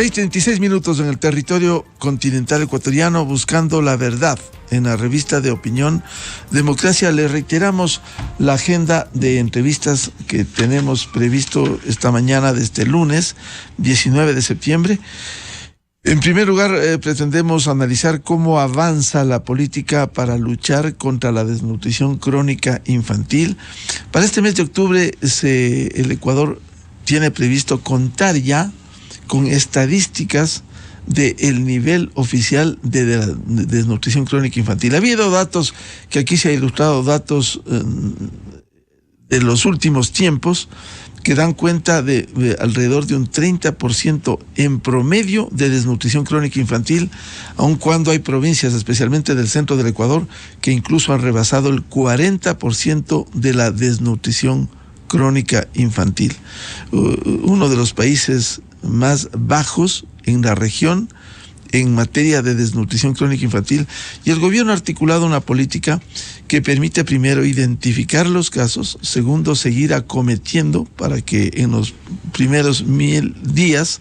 6:36 en el territorio continental ecuatoriano, buscando la verdad. En la revista de opinión Democracia le reiteramos la agenda de entrevistas que tenemos previsto esta mañana de este lunes 19 de septiembre. En primer lugar, pretendemos analizar cómo avanza la política para luchar contra la desnutrición crónica infantil. Para este mes de octubre, el Ecuador tiene previsto contar ya con estadísticas del nivel oficial de desnutrición crónica infantil. Ha habido datos, que aquí se ha ilustrado, datos de los últimos tiempos, que dan cuenta de alrededor de un 30% en promedio de desnutrición crónica infantil, aun cuando hay provincias, especialmente del centro del Ecuador, que incluso han rebasado el 40% de la desnutrición crónica infantil. Uno de los países más bajos en la región en materia de desnutrición crónica infantil, y el gobierno ha articulado una política que permite, primero, identificar los casos, segundo, seguir acometiendo para que en los primeros 1000 días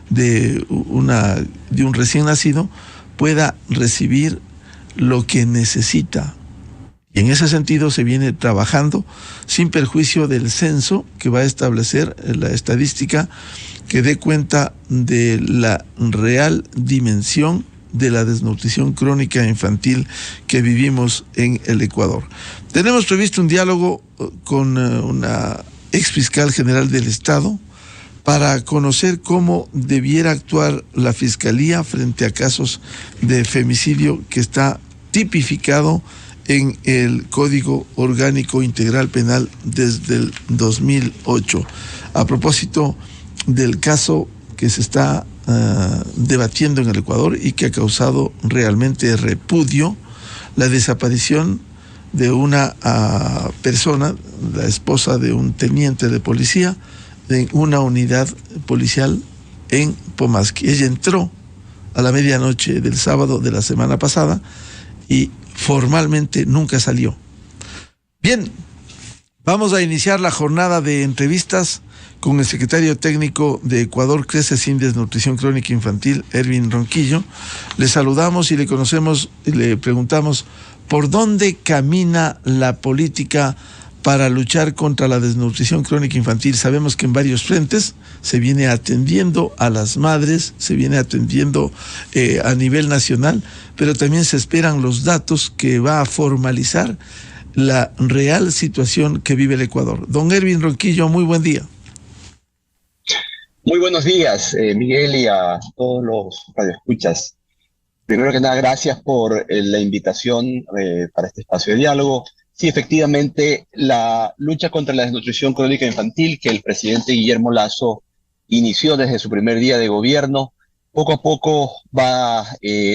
de un recién nacido pueda recibir lo que necesita. Y en ese sentido se viene trabajando sin perjuicio del censo, que va a establecer la estadística que dé cuenta de la real dimensión de la desnutrición crónica infantil que vivimos en el Ecuador. Tenemos previsto un diálogo con una ex fiscal general del Estado para conocer cómo debiera actuar la Fiscalía frente a casos de femicidio que está tipificado en el Código Orgánico Integral Penal desde el 2008. A propósito del caso que se está debatiendo en el Ecuador y que ha causado realmente repudio, la desaparición de una persona, la esposa de un teniente de policía, en una unidad policial en Pomasqui. Ella entró a la medianoche del sábado de la semana pasada y formalmente nunca salió. Bien, vamos a iniciar la jornada de entrevistas con el secretario técnico de Ecuador Crece Sin Desnutrición Crónica Infantil, Erwin Ronquillo. Le saludamos y le conocemos y le preguntamos por dónde camina la política para luchar contra la desnutrición crónica infantil. Sabemos que en varios frentes se viene atendiendo a las madres, se viene atendiendo a nivel nacional, pero también se esperan los datos que va a formalizar la real situación que vive el Ecuador. Don Erwin Ronquillo, muy buen día. Muy buenos días, Miguel, y a todos los radioescuchas. Primero que nada, gracias por la invitación para este espacio de diálogo. Sí, efectivamente, la lucha contra la desnutrición crónica infantil que el presidente Guillermo Lasso inició desde su primer día de gobierno, poco a poco va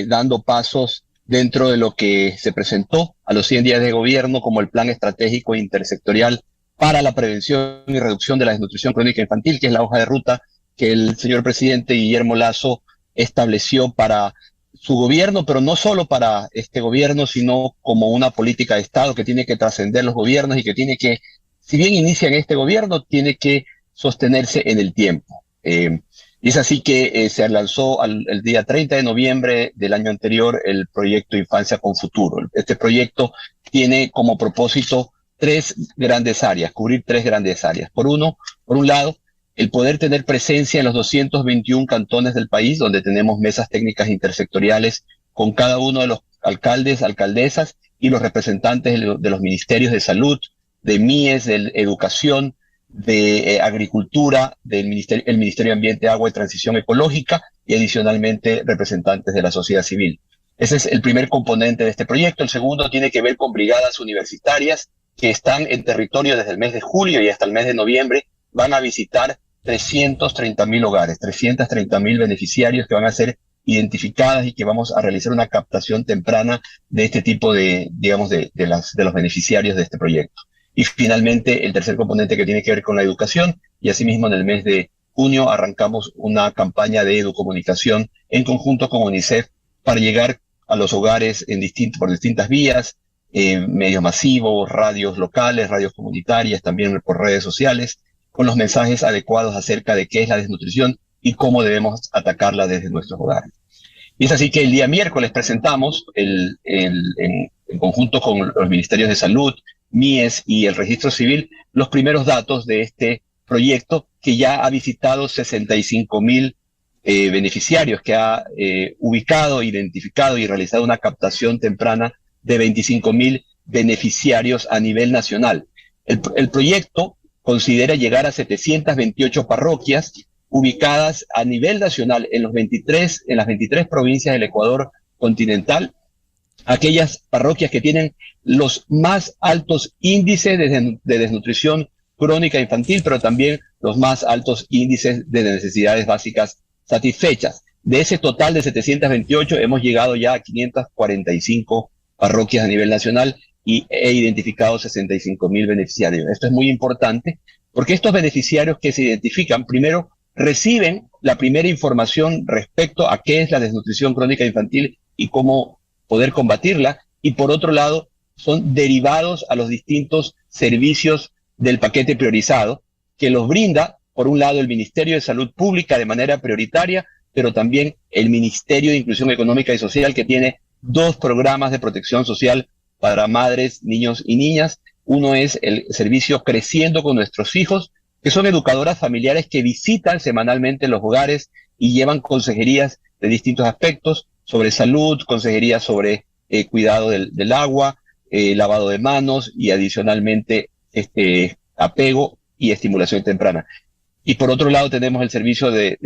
dando pasos dentro de lo que se presentó a los 100 días de gobierno como el Plan Estratégico Intersectorial para la Prevención y Reducción de la Desnutrición Crónica Infantil, que es la hoja de ruta que el señor presidente Guillermo Lasso estableció para su gobierno, pero no solo para este gobierno, sino como una política de Estado que tiene que trascender los gobiernos y que tiene que, si bien inicia en este gobierno, tiene que sostenerse en el tiempo. Y es así que se lanzó el día 30 de noviembre del año anterior el proyecto Infancia con Futuro. Este proyecto tiene como propósito cubrir tres grandes áreas. Por un lado, el poder tener presencia en los 221 cantones del país, donde tenemos mesas técnicas intersectoriales con cada uno de los alcaldes, alcaldesas y los representantes de los ministerios de salud, de MIES, de educación, de agricultura, el Ministerio de Ambiente, Agua y Transición Ecológica, y adicionalmente representantes de la sociedad civil. Ese es el primer componente de este proyecto. El segundo tiene que ver con brigadas universitarias que están en territorio desde el mes de julio y hasta el mes de noviembre. Van a visitar 330.000 hogares, 330.000 beneficiarios que van a ser identificadas y que vamos a realizar una captación temprana de este tipo de los beneficiarios de este proyecto. Y finalmente, el tercer componente que tiene que ver con la educación, y asimismo en el mes de junio arrancamos una campaña de educomunicación en conjunto con UNICEF para llegar a los hogares por distintas vías, medios masivos, radios locales, radios comunitarias, también por redes sociales, con los mensajes adecuados acerca de qué es la desnutrición y cómo debemos atacarla desde nuestros hogares. Y es así que el día miércoles presentamos, en conjunto con los ministerios de Salud, MIES y el Registro Civil, los primeros datos de este proyecto que ya ha visitado 65,000 beneficiarios, que ha ubicado, identificado y realizado una captación temprana de 25,000 beneficiarios a nivel nacional. El proyecto considera llegar a 728 parroquias ubicadas a nivel nacional en las 23 provincias del Ecuador continental, aquellas parroquias que tienen los más altos índices de desnutrición crónica infantil, pero también los más altos índices de necesidades básicas satisfechas. De ese total de 728 hemos llegado ya a 545 parroquias a nivel nacional y he identificado 65,000 beneficiarios. Esto es muy importante porque estos beneficiarios que se identifican, primero, reciben la primera información respecto a qué es la desnutrición crónica infantil y cómo poder combatirla, y por otro lado, son derivados a los distintos servicios del paquete priorizado, que los brinda, por un lado, el Ministerio de Salud Pública de manera prioritaria, pero también el Ministerio de Inclusión Económica y Social, que tiene 2 programas de protección social para madres, niños y niñas. Uno es el servicio Creciendo con Nuestros Hijos, que son educadoras familiares que visitan semanalmente los hogares y llevan consejerías de distintos aspectos sobre salud, consejerías sobre cuidado del agua, lavado de manos y adicionalmente apego y estimulación temprana. Y por otro lado tenemos el servicio de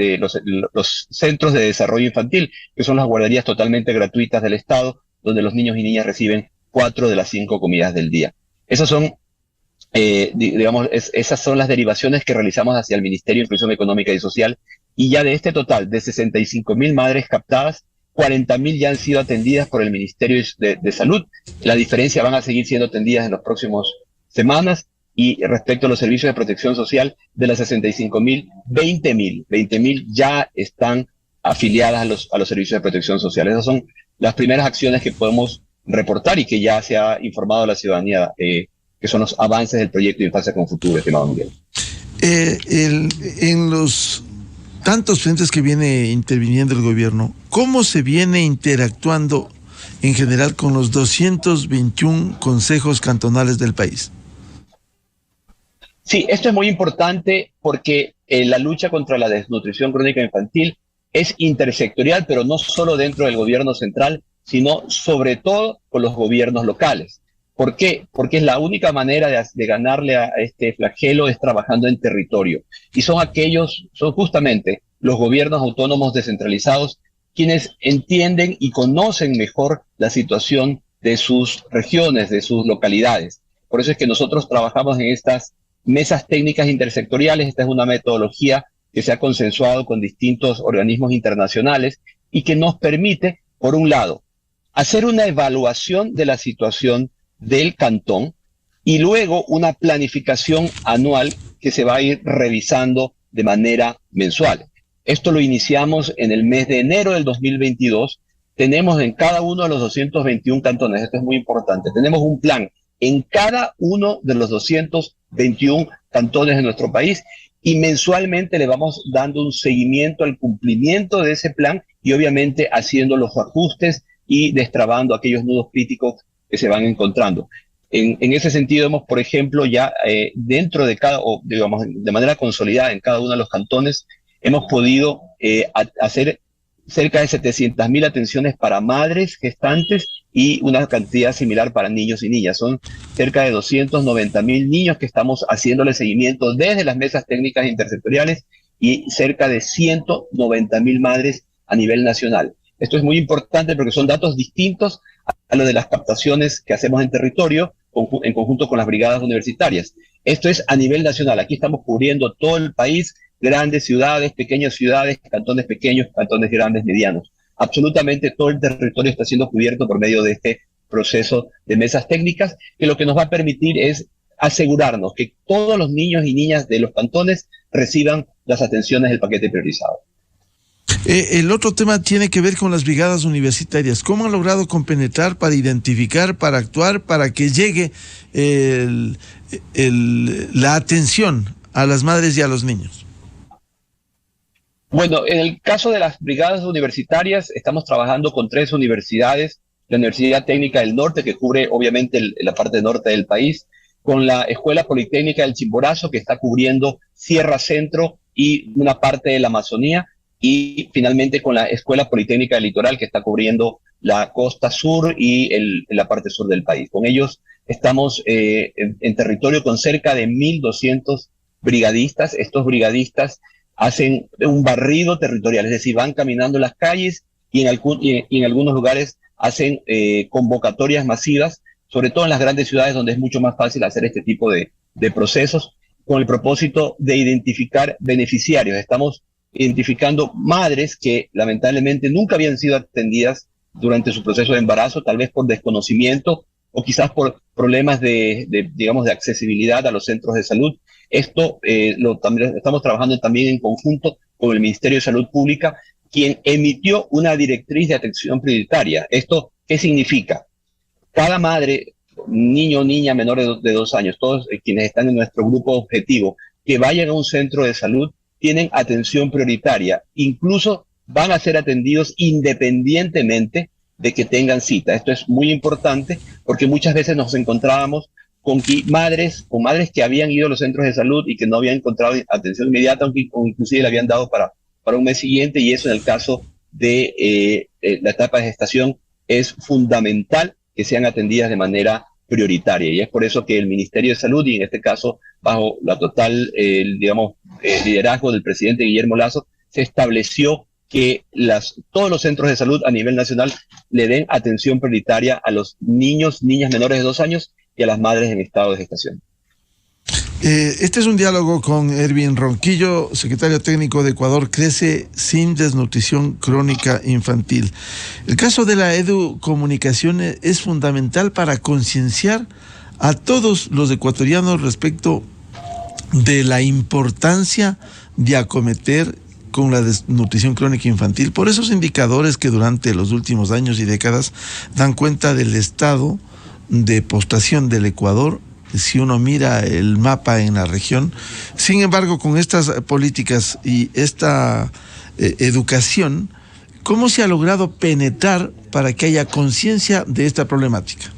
los centros de desarrollo infantil, que son las guarderías totalmente gratuitas del Estado, donde los niños y niñas reciben 4 de las 5 comidas del día. Esas son esas son las derivaciones que realizamos hacia el Ministerio de Inclusión Económica y Social, y ya de este total de 65,000 madres captadas, 40,000 ya han sido atendidas por el Ministerio de Salud. La diferencia van a seguir siendo atendidas en las próximas semanas, y respecto a los servicios de protección social, de las 65,000, 20,000 ya están afiliadas a los servicios de protección social. Esas son las primeras acciones que podemos reportar y que ya se ha informado a la ciudadanía, que son los avances del proyecto de Infancia con Futuro, estimado Miguel. En los tantos frentes que viene interviniendo el gobierno, ¿cómo se viene interactuando en general con los 221 consejos cantonales del país? Sí, esto es muy importante porque la lucha contra la desnutrición crónica infantil es intersectorial, pero no solo dentro del gobierno central, sino sobre todo con los gobiernos locales. ¿Por qué? Porque es la única manera de ganarle a este flagelo es trabajando en territorio. Y son justamente los gobiernos autónomos descentralizados quienes entienden y conocen mejor la situación de sus regiones, de sus localidades. Por eso es que nosotros trabajamos en estas mesas técnicas intersectoriales. Esta es una metodología que se ha consensuado con distintos organismos internacionales y que nos permite, por un lado, hacer una evaluación de la situación del cantón y luego una planificación anual que se va a ir revisando de manera mensual. Esto lo iniciamos en el mes de enero del 2022. Tenemos en cada uno de los 221 cantones, esto es muy importante, tenemos un plan en cada uno de los 221 cantones de nuestro país y mensualmente le vamos dando un seguimiento al cumplimiento de ese plan y obviamente haciendo los ajustes y destrabando aquellos nudos críticos que se van encontrando. En ese sentido, hemos, por ejemplo, ya dentro de de manera consolidada en cada uno de los cantones, hemos podido hacer cerca de 700,000 atenciones para madres gestantes y una cantidad similar para niños y niñas. Son cerca de 290,000 niños que estamos haciéndole seguimiento desde las mesas técnicas intersectoriales y cerca de 190,000 madres a nivel nacional. Esto es muy importante porque son datos distintos a lo de las captaciones que hacemos en territorio en conjunto con las brigadas universitarias. Esto es a nivel nacional. Aquí estamos cubriendo todo el país, grandes ciudades, pequeñas ciudades, cantones pequeños, cantones grandes, medianos. Absolutamente todo el territorio está siendo cubierto por medio de este proceso de mesas técnicas, que lo que nos va a permitir es asegurarnos que todos los niños y niñas de los cantones reciban las atenciones del paquete priorizado. El otro tema tiene que ver con las brigadas universitarias. ¿Cómo han logrado compenetrar para identificar, para actuar, para que llegue la atención a las madres y a los niños? Bueno, en el caso de las brigadas universitarias, estamos trabajando con 3 universidades: la Universidad Técnica del Norte, que cubre obviamente la parte norte del país, con la Escuela Politécnica del Chimborazo, que está cubriendo Sierra Centro y una parte de la Amazonía, y finalmente con la Escuela Politécnica del Litoral, que está cubriendo la costa sur y la parte sur del país. Con ellos estamos en territorio con cerca de 1.200 brigadistas. Estos brigadistas hacen un barrido territorial, es decir, van caminando las calles y en algunos lugares hacen convocatorias masivas, sobre todo en las grandes ciudades donde es mucho más fácil hacer este tipo de procesos, con el propósito de identificar beneficiarios. Estamos identificando madres que lamentablemente nunca habían sido atendidas durante su proceso de embarazo, tal vez por desconocimiento o quizás por problemas digamos, de accesibilidad a los centros de salud. Esto también estamos trabajando también en conjunto con el Ministerio de Salud Pública, quien emitió una directriz de atención prioritaria. ¿Esto qué significa? Cada madre, niño o niña menores de 2 años, todos quienes están en nuestro grupo objetivo, que vayan a un centro de salud, tienen atención prioritaria. Incluso van a ser atendidos independientemente de que tengan cita. Esto es muy importante porque muchas veces nos encontrábamos con madres que habían ido a los centros de salud y que no habían encontrado atención inmediata, o inclusive le habían dado para un mes siguiente, y eso en el caso de la etapa de gestación es fundamental que sean atendidas de manera prioritaria, y es por eso que el Ministerio de Salud, y en este caso bajo la total liderazgo del presidente Guillermo Lasso, se estableció que todos los centros de salud a nivel nacional le den atención prioritaria a los niños, niñas menores de 2 años y a las madres en estado de gestación. Este es un diálogo con Erwin Ronquillo, secretario técnico de Ecuador Crece sin desnutrición crónica infantil. El caso de la educomunicación es fundamental para concienciar a todos los ecuatorianos respecto de la importancia de acometer con la desnutrición crónica infantil, por esos indicadores que durante los últimos años y décadas dan cuenta del estado de postración del Ecuador, si uno mira el mapa en la región. Sin embargo, con estas políticas y esta educación, ¿cómo se ha logrado penetrar para que haya conciencia de esta problemática?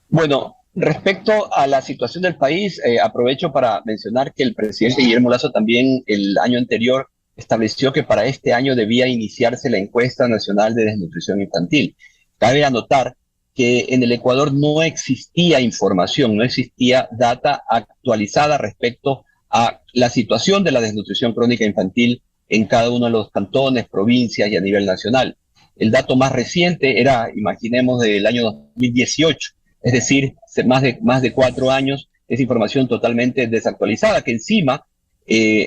Bueno, respecto a la situación del país, aprovecho para mencionar que el presidente Guillermo Lasso también el año anterior estableció que para este año debía iniciarse la encuesta nacional de desnutrición infantil. Cabe anotar que en el Ecuador no existía información, no existía data actualizada respecto a la situación de la desnutrición crónica infantil en cada uno de los cantones, provincias y a nivel nacional. El dato más reciente era, imaginemos, del año 2018, es decir, más de 4 años, es información totalmente desactualizada, que encima,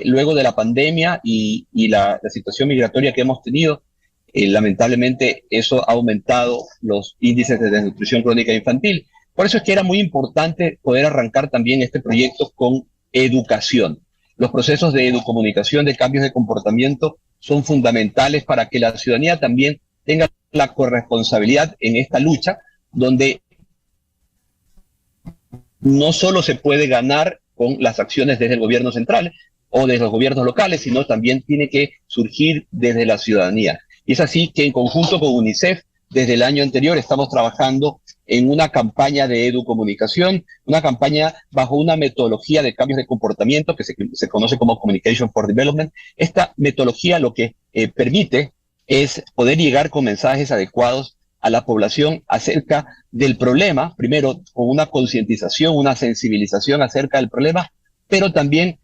luego de la pandemia y la situación migratoria que hemos tenido, lamentablemente eso ha aumentado los índices de desnutrición crónica infantil. Por eso es que era muy importante poder arrancar también este proyecto con educación. Los procesos de educomunicación, de cambios de comportamiento, son fundamentales para que la ciudadanía también tenga la corresponsabilidad en esta lucha, donde no solo se puede ganar con las acciones desde el gobierno central o desde los gobiernos locales, sino también tiene que surgir desde la ciudadanía. Y es así que en conjunto con UNICEF, desde el año anterior estamos trabajando en una campaña de educomunicación, una campaña bajo una metodología de cambios de comportamiento que se conoce como Communication for Development. Esta metodología lo que permite es poder llegar con mensajes adecuados a la población acerca del problema, primero con una concientización, una sensibilización acerca del problema, pero también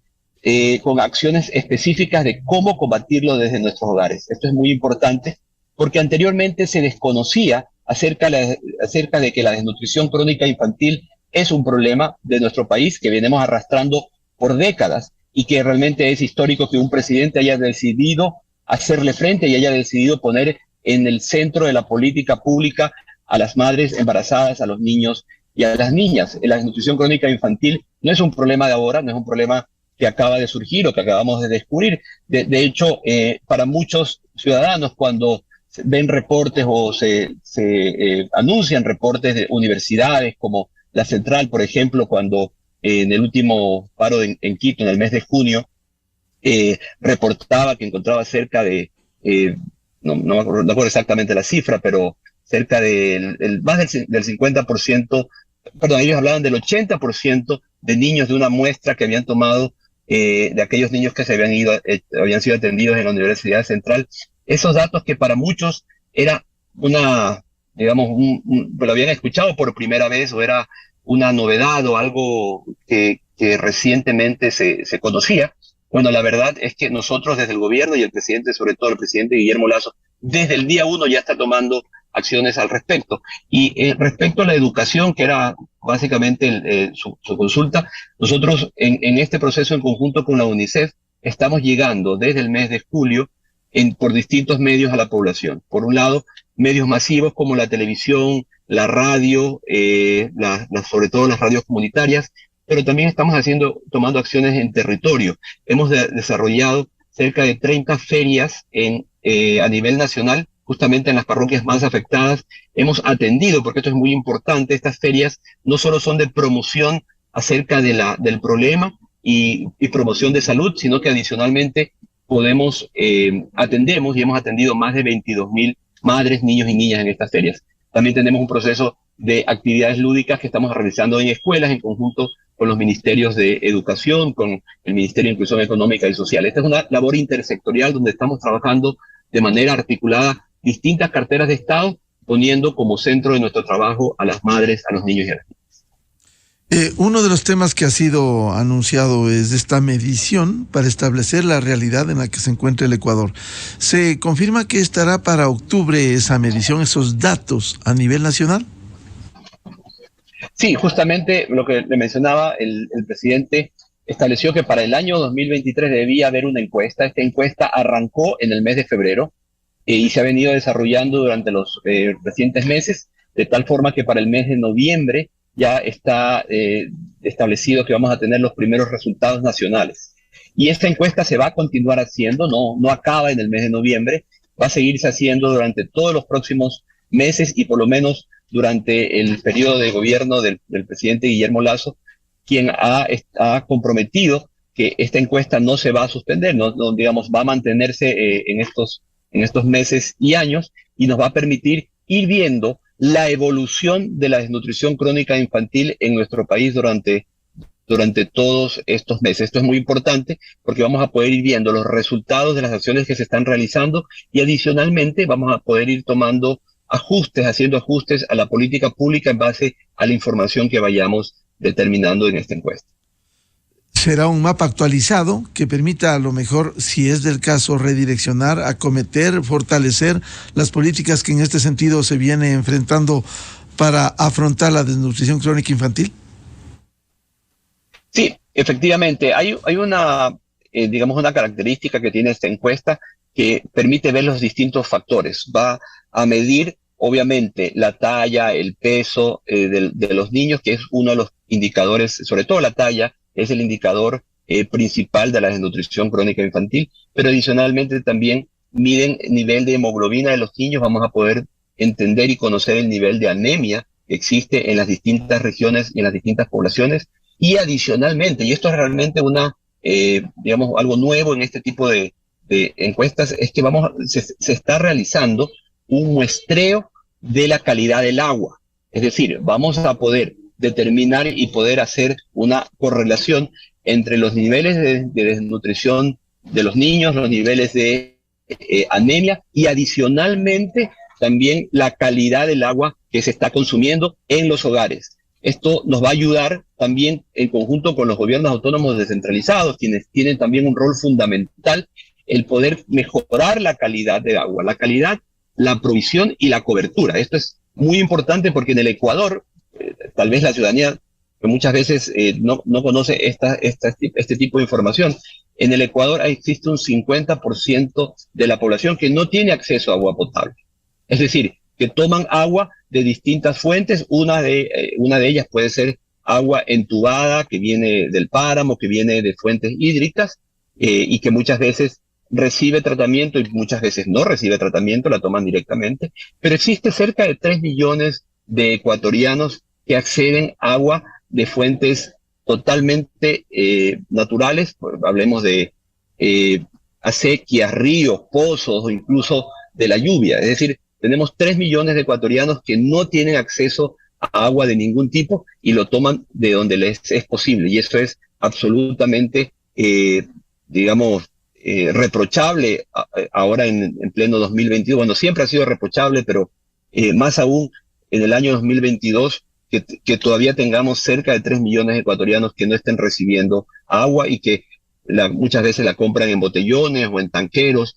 con acciones específicas de cómo combatirlo desde nuestros hogares. Esto es muy importante porque anteriormente se desconocía acerca de que la desnutrición crónica infantil es un problema de nuestro país que venimos arrastrando por décadas y que realmente es histórico que un presidente haya decidido hacerle frente y haya decidido poner en el centro de la política pública a las madres embarazadas, a los niños y a las niñas. La desnutrición crónica infantil no es un problema de ahora, no es un problema que acaba de surgir o que acabamos de descubrir. De hecho, para muchos ciudadanos, cuando ven reportes o se anuncian reportes de universidades como la Central, por ejemplo, cuando en el último paro en Quito, en el mes de junio, reportaba que encontraba cerca de, no acuerdo exactamente la cifra, pero cerca más del 50%, perdón, ellos hablaban del 80% de niños de una muestra que habían tomado, de aquellos niños que se habían sido atendidos en la Universidad Central. Esos datos que para muchos era digamos, lo habían escuchado por primera vez o era una novedad o algo que recientemente se conocía. Bueno, la verdad es que nosotros desde el gobierno y el presidente, sobre todo el presidente Guillermo Lasso, desde el día 1 ya está tomando acciones al respecto. Y respecto a la educación, que era básicamente su consulta, nosotros en este proceso en conjunto con la UNICEF estamos llegando desde el mes de julio por distintos medios a la población. Por un lado, medios masivos como la televisión, la radio, sobre todo las radios comunitarias, pero también estamos tomando acciones en territorio. Hemos desarrollado cerca de 30 ferias a nivel nacional, justamente en las parroquias más afectadas. Hemos atendido, porque esto es muy importante, estas ferias no solo son de promoción acerca del problema y promoción de salud, sino que adicionalmente atendemos y hemos atendido más de 22.000 madres, niños y niñas en estas ferias. También tenemos un proceso de actividades lúdicas que estamos realizando en escuelas en conjunto con los ministerios de Educación, con el Ministerio de Inclusión Económica y Social. Esta es una labor intersectorial donde estamos trabajando de manera articulada distintas carteras de Estado, poniendo como centro de nuestro trabajo a las madres, a los niños y a las niñas. Uno de los temas que ha sido anunciado es esta medición para establecer la realidad en la que se encuentra el Ecuador. ¿Se confirma que estará para octubre esa medición, esos datos a nivel nacional? Sí, justamente lo que le mencionaba, el presidente estableció que para el año 2023 debía haber una encuesta. Esta encuesta arrancó en el mes de febrero y se ha venido desarrollando durante los recientes meses, de tal forma que para el mes de noviembre ya está establecido que vamos a tener los primeros resultados nacionales. Y esta encuesta se va a continuar haciendo, no acaba en el mes de noviembre, va a seguirse haciendo durante todos los próximos meses y por lo menos durante el periodo de gobierno del presidente Guillermo Lasso, quien ha comprometido que esta encuesta no se va a suspender, digamos, va a mantenerse en estos meses y años y nos va a permitir ir viendo la evolución de la desnutrición crónica infantil en nuestro país durante todos estos meses. Esto es muy importante porque vamos a poder ir viendo los resultados de las acciones que se están realizando y adicionalmente vamos a poder ir haciendo ajustes a la política pública en base a la información que vayamos determinando en esta encuesta. Será un mapa actualizado que permita a lo mejor, si es del caso, redireccionar, acometer, fortalecer las políticas que en este sentido se viene enfrentando para afrontar la desnutrición crónica infantil. Sí, efectivamente. Hay digamos, una característica que tiene esta encuesta que permite ver los distintos factores. Va a medir, obviamente, la talla, el peso de los niños, que es uno de los indicadores, sobre todo la talla, es el indicador principal de la desnutrición crónica infantil, pero adicionalmente también miden el nivel de hemoglobina de los niños. Vamos a poder entender y conocer el nivel de anemia que existe en las distintas regiones y en las distintas poblaciones. Y adicionalmente, y esto es realmente digamos, algo nuevo en este tipo de encuestas, es que se está realizando un muestreo de la calidad del agua. Es decir, vamos a poder determinar y poder hacer una correlación entre los niveles de desnutrición de los niños, los niveles de anemia y adicionalmente también la calidad del agua que se está consumiendo en los hogares. Esto nos va a ayudar también en conjunto con los gobiernos autónomos descentralizados, quienes tienen también un rol fundamental, el poder mejorar la calidad de agua, la calidad, la provisión y la cobertura. Esto es muy importante porque en el Ecuador, tal vez la ciudadanía que muchas veces no conoce este tipo de información. En el Ecuador existe un 50% de la población que no tiene acceso a agua potable. Es decir, que toman agua de distintas fuentes. Una de ellas puede ser agua entubada que viene del páramo, que viene de fuentes hídricas y que muchas veces recibe tratamiento y muchas veces no recibe tratamiento, la toman directamente. Pero existe cerca de 3 millones de ecuatorianos que acceden a agua de fuentes totalmente naturales. Hablemos de acequias, ríos, pozos o incluso de la lluvia. Es decir, tenemos 3 millones de ecuatorianos que no tienen acceso a agua de ningún tipo y lo toman de donde les es posible. Y eso es absolutamente, reprochable ahora en pleno 2022. Bueno, siempre ha sido reprochable, pero más aún en el año 2022, que todavía tengamos cerca de 3 millones de ecuatorianos que no estén recibiendo agua y que muchas veces la compran en botellones o en tanqueros.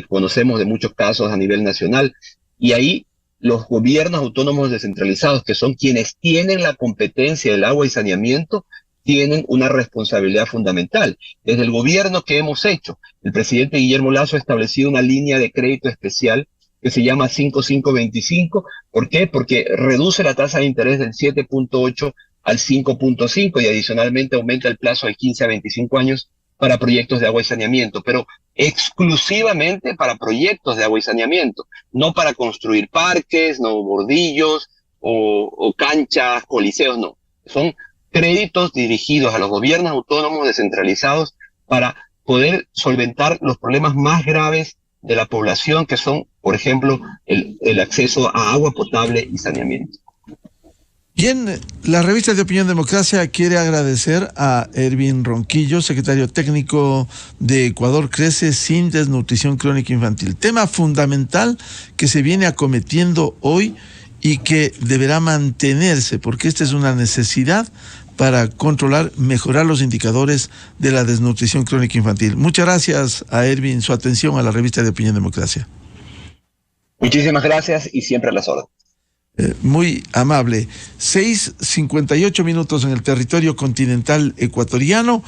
Conocemos de muchos casos a nivel nacional, y ahí los gobiernos autónomos descentralizados, que son quienes tienen la competencia del agua y saneamiento, tienen una responsabilidad fundamental. Desde el gobierno que hemos hecho, el presidente Guillermo Lasso ha establecido una línea de crédito especial que se llama 5525. ¿Por qué? Porque reduce la tasa de interés del 7.8 al 5.5 y adicionalmente aumenta el plazo de 15 a 25 años para proyectos de agua y saneamiento, pero exclusivamente para proyectos de agua y saneamiento, no para construir parques, no bordillos o canchas, coliseos, no. Son créditos dirigidos a los gobiernos autónomos descentralizados para poder solventar los problemas más graves de la población, que son, por ejemplo, el acceso a agua potable y saneamiento. Bien, la revista de Opinión Democracia quiere agradecer a Ervin Ronquillo, secretario técnico de Ecuador Crece sin desnutrición crónica infantil. Tema fundamental que se viene acometiendo hoy y que deberá mantenerse, porque esta es una necesidad para controlar, mejorar los indicadores de la desnutrición crónica infantil. Muchas gracias a Ervin, su atención a la revista de Opinión Democracia. Muchísimas gracias y siempre a las órdenes. Muy amable. 6:58 en el territorio continental ecuatoriano.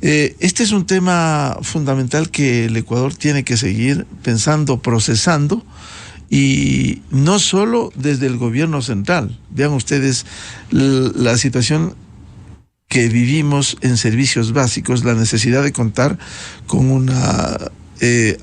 Este es un tema fundamental que el Ecuador tiene que seguir pensando, procesando, y no solo desde el gobierno central. Vean ustedes la situación que vivimos en servicios básicos, la necesidad de contar con una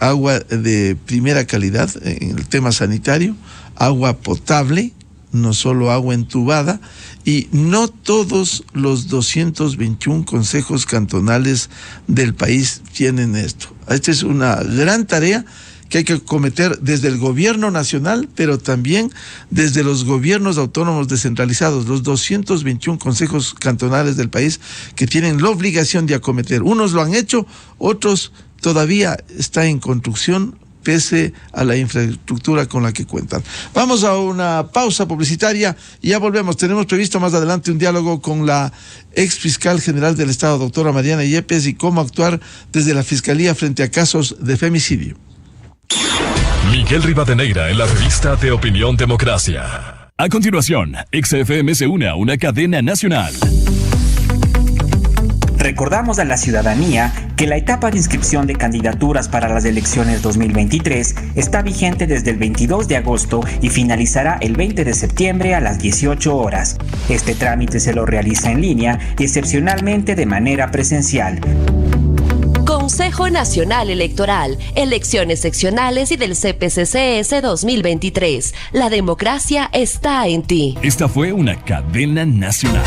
agua de primera calidad en el tema sanitario, agua potable, no solo agua entubada, y no todos los 221 consejos cantonales del país tienen esto. Esta es una gran tarea que hay que cometer desde el gobierno nacional, pero también desde los gobiernos autónomos descentralizados, los 221 consejos cantonales del país que tienen la obligación de acometer. Unos lo han hecho, otros todavía está en construcción, pese a la infraestructura con la que cuentan. Vamos a una pausa publicitaria y ya volvemos. Tenemos previsto más adelante un diálogo con la ex fiscal general del Estado, doctora Mariana Yepes, y cómo actuar desde la Fiscalía frente a casos de femicidio. Miguel Rivadeneira en la revista de Opinión Democracia. A continuación, XFM se une a una cadena nacional. Recordamos a la ciudadanía que la etapa de inscripción de candidaturas para las elecciones 2023 está vigente desde el 22 de agosto y finalizará el 20 de septiembre a las 18 horas. Este trámite se lo realiza en línea y excepcionalmente de manera presencial. Consejo Nacional Electoral, elecciones seccionales y del CPCCS 2023. La democracia está en ti. Esta fue una cadena nacional.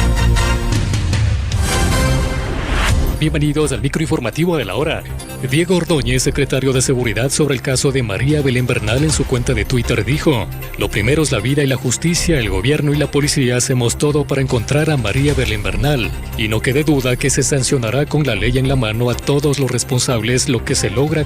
Bienvenidos al microinformativo de la hora. Diego Ordóñez, secretario de Seguridad, sobre el caso de María Belén Bernal, en su cuenta de Twitter dijo: lo primero es la vida y la justicia, el gobierno y la policía hacemos todo para encontrar a María Belén Bernal, y no quede duda que se sancionará con la ley en la mano a todos los responsables, lo que se logra